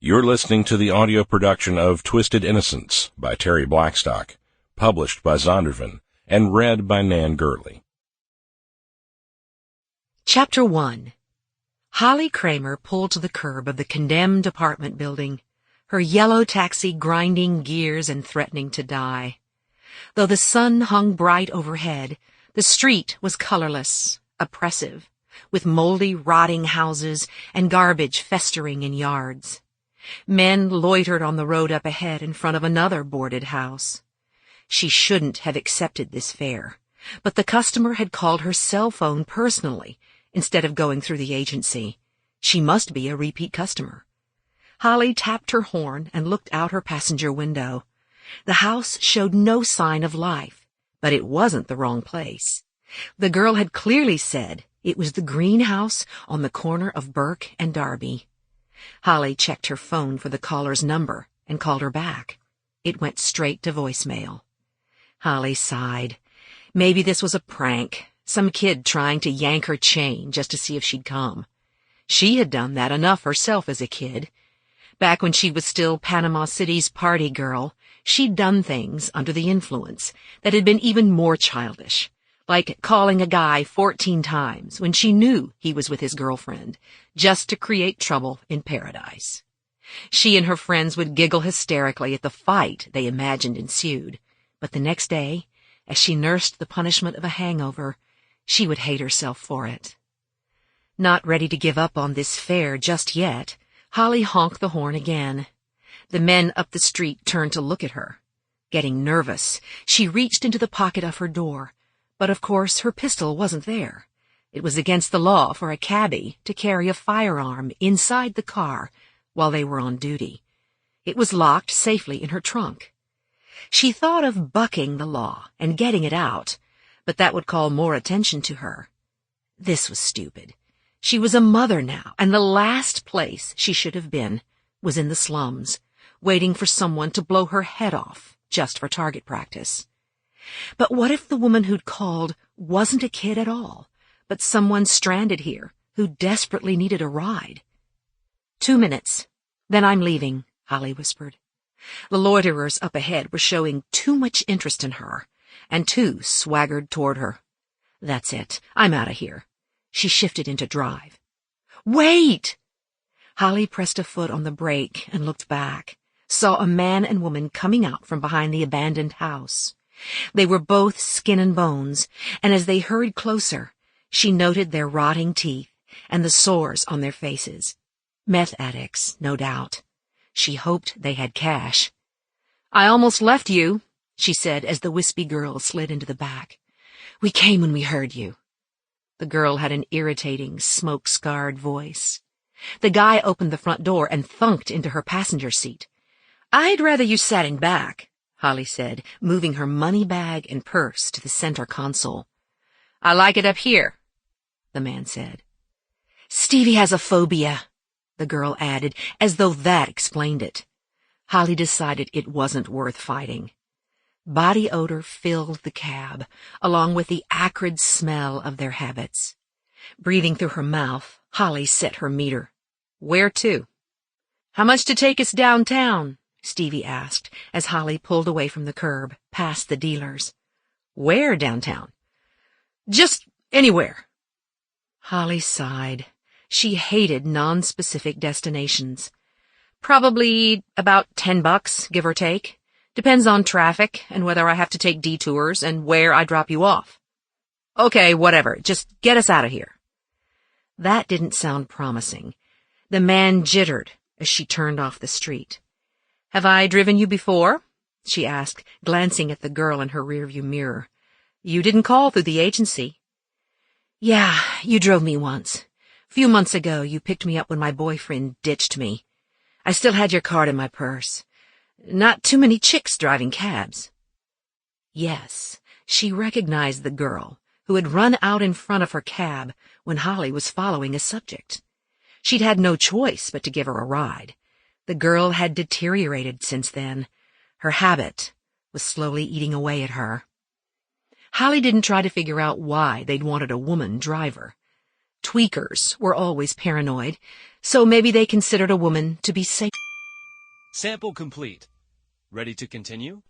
You're listening to the audio production of Twisted Innocence by Terri Blackstock, published by Zondervan, and read by Nan Gurley. Chapter 1. Holly Kramer pulled to the curb of the condemned apartment building, her yellow taxi grinding gears and threatening to die. Though the sun hung bright overhead, the street was colorless, oppressive, with moldy, rotting houses and garbage festering in yards. Men loitered on the road up ahead in front of another boarded house. She shouldn't have accepted this fare, but the customer had called her cell phone personally instead of going through the agency. She must be a repeat customer. Holly tapped her horn and looked out her passenger window. The house showed no sign of life, but it wasn't the wrong place. The girl had clearly said it was the greenhouse on the corner of Burke and Darby. Holly checked her phone for the caller's number and called her back. It went straight to voicemail. Holly sighed. Maybe this was a prank, some kid trying to yank her chain just to see if she'd come. She had done that enough herself as a kid. Back when she was still Panama City's party girl, she'd done things under the influence that had been even more childish, like calling a guy 14 times when she knew he was with his girlfriend, just to create trouble in paradise. She and her friends would giggle hysterically at the fight they imagined ensued, but the next day, as she nursed the punishment of a hangover, she would hate herself for it. Not ready to give up on this fare just yet, Holly honked the horn again. The men up the street turned to look at her. Getting nervous, she reached into the pocket of her door, but of course her pistol wasn't there. It was against the law for a cabbie to carry a firearm inside the car while they were on duty. It was locked safely in her trunk. She thought of bucking the law and getting it out, but that would call more attention to her. This was stupid. She was a mother now, and the last place she should have been was in the slums, waiting for someone to blow her head off just for target practice. But what if the woman who'd called wasn't a kid at all, but someone stranded here who desperately needed a ride? 2 minutes. Then I'm leaving, Holly whispered. The loiterers up ahead were showing too much interest in her, and two swaggered toward her. That's it. I'm out of here. She shifted into drive. Wait! Holly pressed a foot on the brake and looked back, saw a man and woman coming out from behind the abandoned house. They were both skin and bones, and as they hurried closer, she noted their rotting teeth and the sores on their faces. Meth addicts, no doubt. She hoped they had cash. I almost left you, she said as the wispy girl slid into the back. We came when we heard you. The girl had an irritating, smoke-scarred voice. The guy opened the front door and thunked into her passenger seat. I'd rather you sat in back, Holly said, moving her money bag and purse to the center console. I like it up here, the man said. Stevie has a phobia, the girl added, as though that explained it. Holly decided it wasn't worth fighting. Body odor filled the cab, along with the acrid smell of their habits. Breathing through her mouth, Holly set her meter. Where to? How much to take us downtown? Stevie asked, as Holly pulled away from the curb, past the dealers. Where downtown? Just anywhere. Holly sighed. She hated non-specific destinations. Probably about $10, give or take. Depends on traffic and whether I have to take detours and where I drop you off. Okay, whatever. Just get us out of here. That didn't sound promising. The man jittered as she turned off the street. Have I driven you before? She asked, glancing at the girl in her rearview mirror. You didn't call through the agency. Yeah, you drove me once. A few months ago, you picked me up when my boyfriend ditched me. I still had your card in my purse. Not too many chicks driving cabs. Yes, she recognized the girl who had run out in front of her cab when Holly was following a subject. She'd had no choice but to give her a ride. The girl had deteriorated since then. Her habit was slowly eating away at her. Holly didn't try to figure out why they'd wanted a woman driver. Tweakers were always paranoid, so maybe they considered a woman to be safe. Sample complete. Ready to continue?